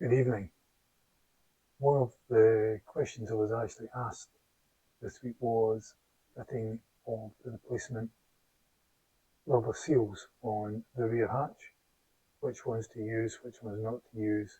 Good evening. One of the questions I was actually asked this week was fitting of the replacement rubber seals on the rear hatch, which ones to use, which ones not to use,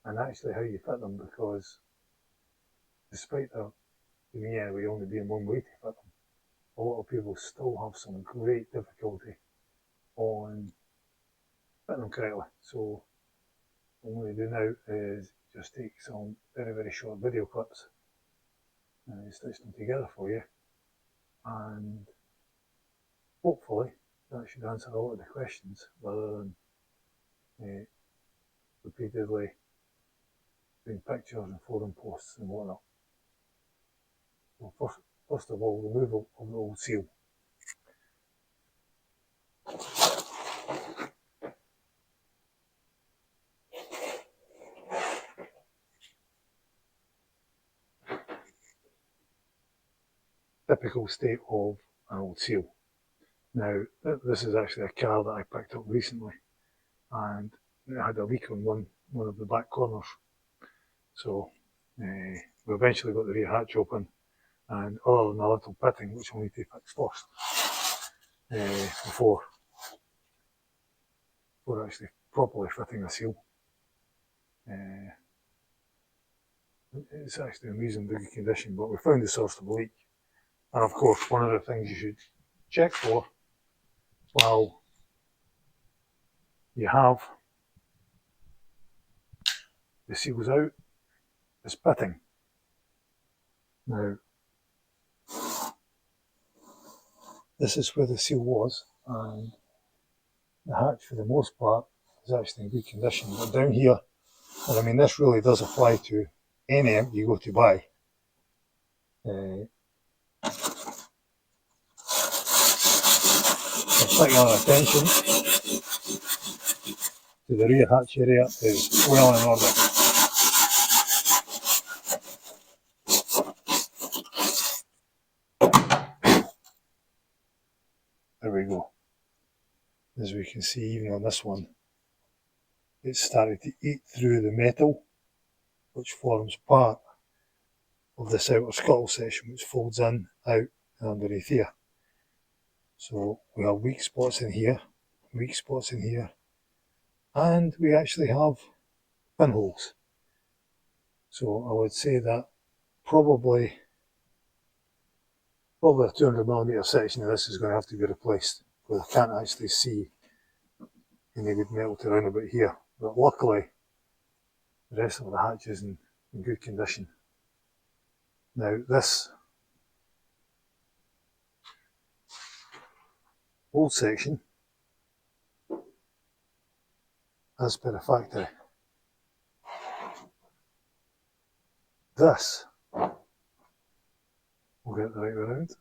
and actually how you fit them, because despite there, to me anyway, only being one way to fit them, a lot of people still have some great difficulty on fitting them correctly. So what I'm going to do now is just take some very short video clips and stitch them together for you, and hopefully that should answer a lot of the questions rather than repeatedly doing pictures and forum posts and whatnot. Well, first of all, removal of the old seal. Typical state of an old seal. Now, this is actually a car that I picked up recently, and it had a leak on one of the back corners. So we eventually got the rear hatch open, and other than a little pitting, which we'll need to fix first, before actually properly fitting a seal. It's actually in reasonably good condition, but we found the source of the leak. And of course, one of the things you should check for while you have the seals out is pitting. Now, this is where the seal was, and the hatch for the most part is actually in good condition. But down here, and I mean this really does apply to any imp you go to buy. Particular attention to the rear hatch area is well in order. There we go. As we can see, even on this one, it's started to eat through the metal, which forms part of this outer scuttle section, which folds in, out, and underneath here. So we have weak spots in here, weak spots in here, and we actually have pinholes. So I would say that probably a 200mm section of this is going to have to be replaced, because I can't actually see any good metal around about here. But luckily, the rest of the hatch is in good condition. Now this old section, as per the factory, this, we'll get the right way around,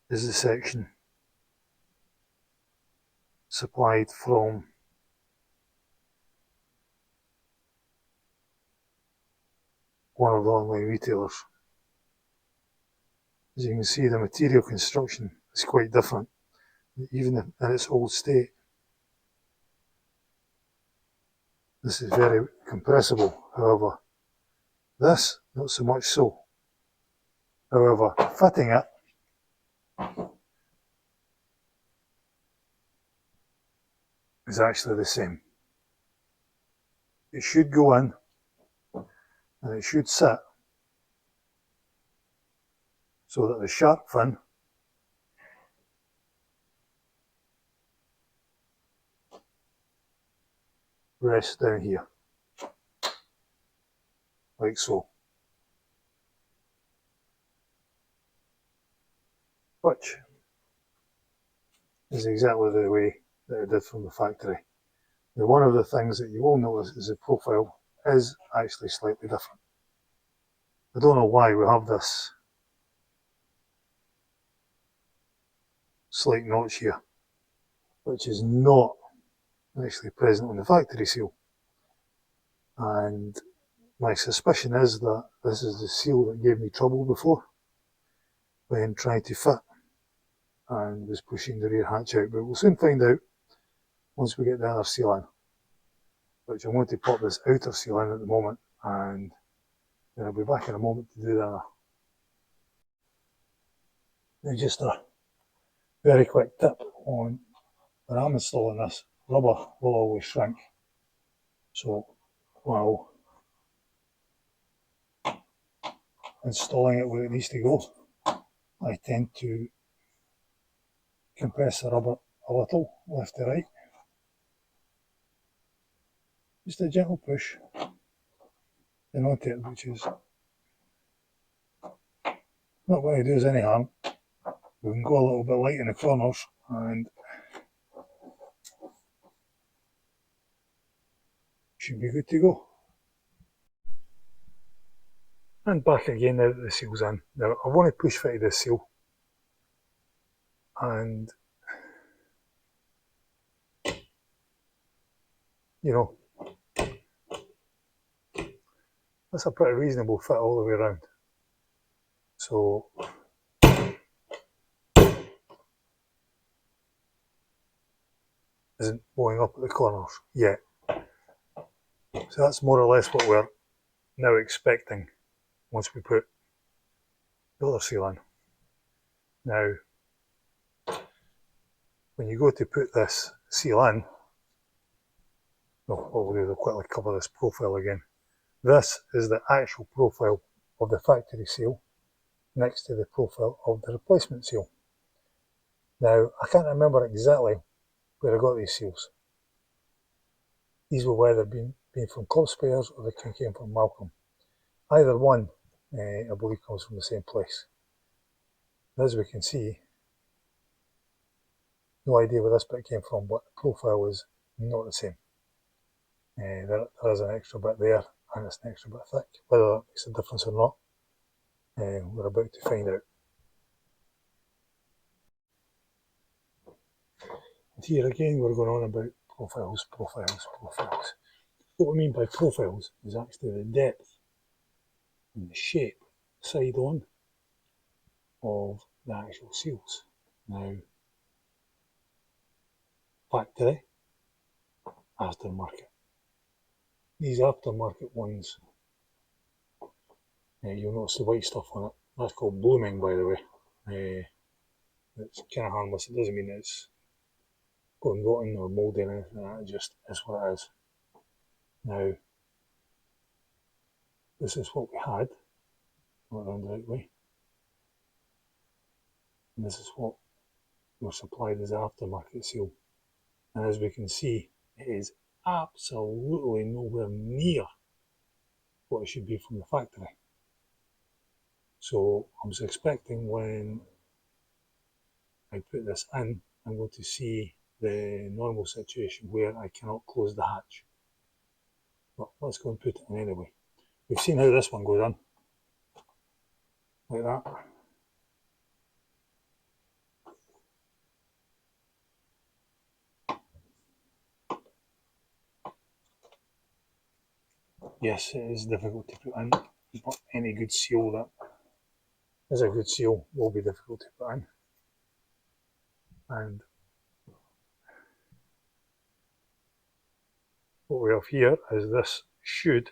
is the section supplied from one of the online retailers. As you can see, the material construction is quite different, even in its old state. This is very compressible, however. This, not so much so. However, fitting it is actually the same. It should go in, and it should sit so that the shark fin rests down here, like so. Which is exactly the way that it did from the factory. Now, one of the things that you will notice is the profile is actually slightly different. I don't know why we have this slight notch here, which is not actually present on the factory seal. And my suspicion is that this is the seal that gave me trouble before when trying to fit and was pushing the rear hatch out, but we'll soon find out once we get the other seal in. which I'm going to pop this outer seal in at the moment, and then I'll be back in a moment to do the other. Now just a very quick tip on when I'm installing this, rubber will always shrink. So while installing it where it needs to go, I tend to compress the rubber a little, left to right. Just a gentle push and onto it, which is not going to do us any harm. We can go a little bit light in the corners and should be good to go. And back again now that the seal's in. Now I want to push fit this seal, and you know, that's a pretty reasonable fit all the way around. So isn't blowing up at the corners yet. So that's more or less what we're now expecting once we put the other seal in. Now, when you go to put this seal in, what we'll do is we'll quickly cover this profile again. This is the actual profile of the factory seal next to the profile of the replacement seal. Now, I can't remember exactly where I got these seals. These were whether been from Club Spares or they came from Malcolm. Either one, I believe, comes from the same place. As we can see, no idea where this bit came from, but the profile is not the same. There is an extra bit there, and it's an extra bit thick. Whether that makes a difference or not, we're about to find out. And here again, we're going on about profiles. What we mean by profiles is actually the depth and the shape, side on, of the actual seals. Now, factory, aftermarket. These aftermarket ones, you'll notice the white stuff on it. That's called blooming, by the way. It's kind of harmless. It doesn't mean it's going rotten or mouldy or anything like that. It just is what it is. Now, this is what we had, not around the right way. And this is what was supplied as aftermarket seal. And as we can see, it is absolutely nowhere near what it should be from the factory. So I was expecting when I put this in, I'm going to see the normal situation where I cannot close the hatch. But let's go and put it in anyway. We've seen how this one goes in, like that. Yes, it is difficult to put in, but any good seal that is a good seal will be difficult to put in. And what we have here is this should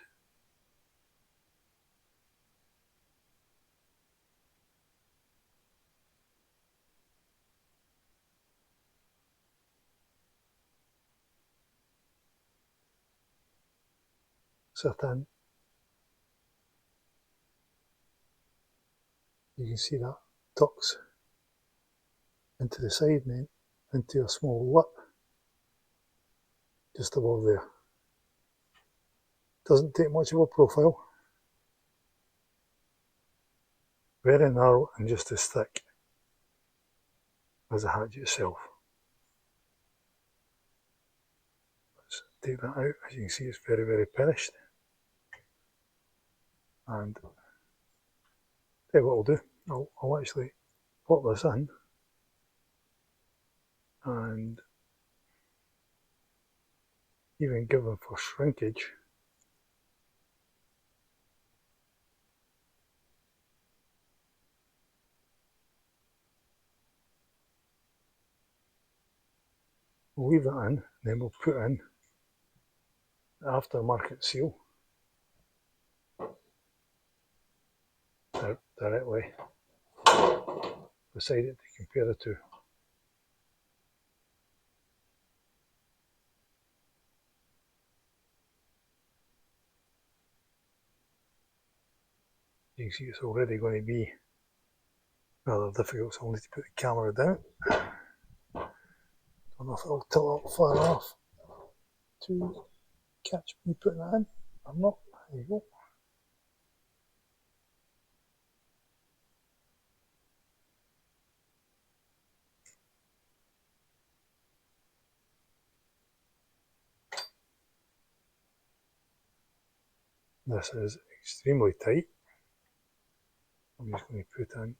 sit in. You can see that tucks into the side and then into a small lip just above there. Doesn't take much of a profile. Very narrow and just as thick as the hatch itself. Let's take that out. As you can see, it's very, very polished. And tell you what I'll do, I'll actually pop this in and even given for shrinkage, we'll leave that in, then we'll put in aftermarket seal directly beside it to compare the two. You can see it's already going to be rather difficult, so I'll need to put the camera down. Don't know if it'll tilt up far enough to catch me putting that in. I'm not. There you go. This is extremely tight. I'm just going to put in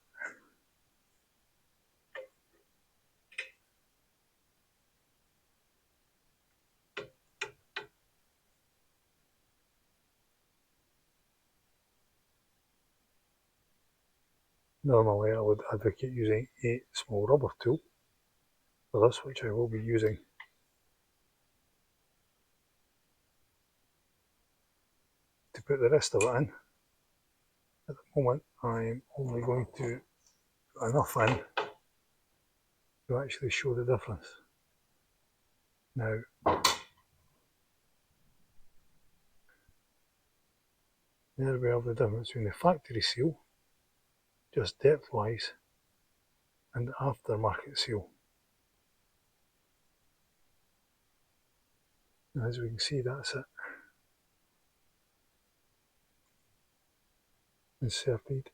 normally I would advocate using a small rubber tool for this, which I will be using. To put the rest of it in, at the moment I'm only going to put enough in to actually show the difference. Now, there we have the difference between the factory seal, just depth wise, and the aftermarket seal. And as we can see, that's it. Inserted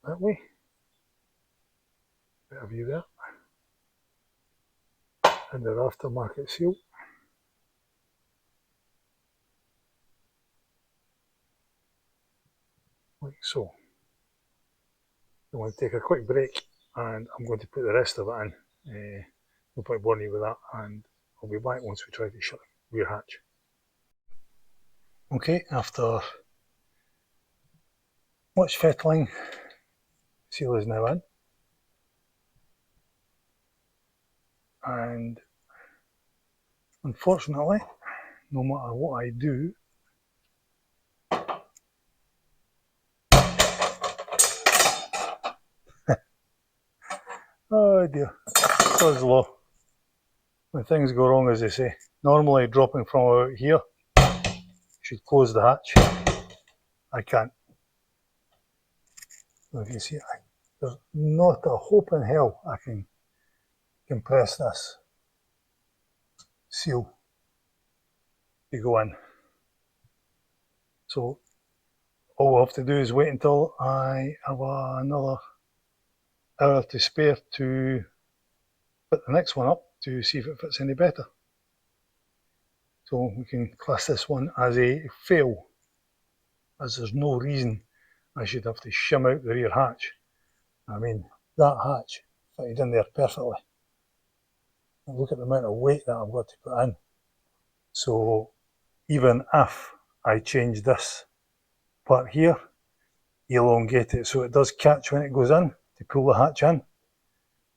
that way. Bit of view there. And their aftermarket seal. Like so. I'm going to take a quick break and I'm going to put the rest of it in. No point boring you with that, and I'll be back once we try to shut the rear hatch. Okay, after much fettling, seal is now in. And unfortunately, no matter what I do, oh dear, God's law. When things go wrong, as they say, normally dropping from about here should close the hatch. I can't. So if you see, there's not a hope in hell I can compress this seal to go in. So all we'll have to do is wait until I have another hour to spare to put the next one up to see if it fits any better. So we can class this one as a fail, as there's no reason I should have to shim out the rear hatch. I mean, that hatch fitted in there perfectly. And look at the amount of weight that I've got to put in. So even if I change this part here, elongate it so it does catch when it goes in to pull the hatch in,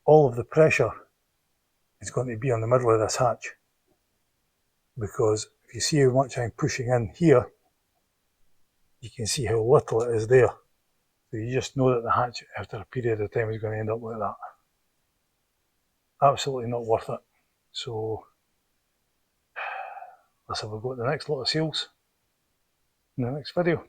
all of the pressure is going to be on the middle of this hatch. Because if you see how much I'm pushing in here, you can see how little it is there. So you just know that the hatch after a period of time is going to end up like that. Absolutely not worth it. So let's have a go at the next lot of seals in the next video.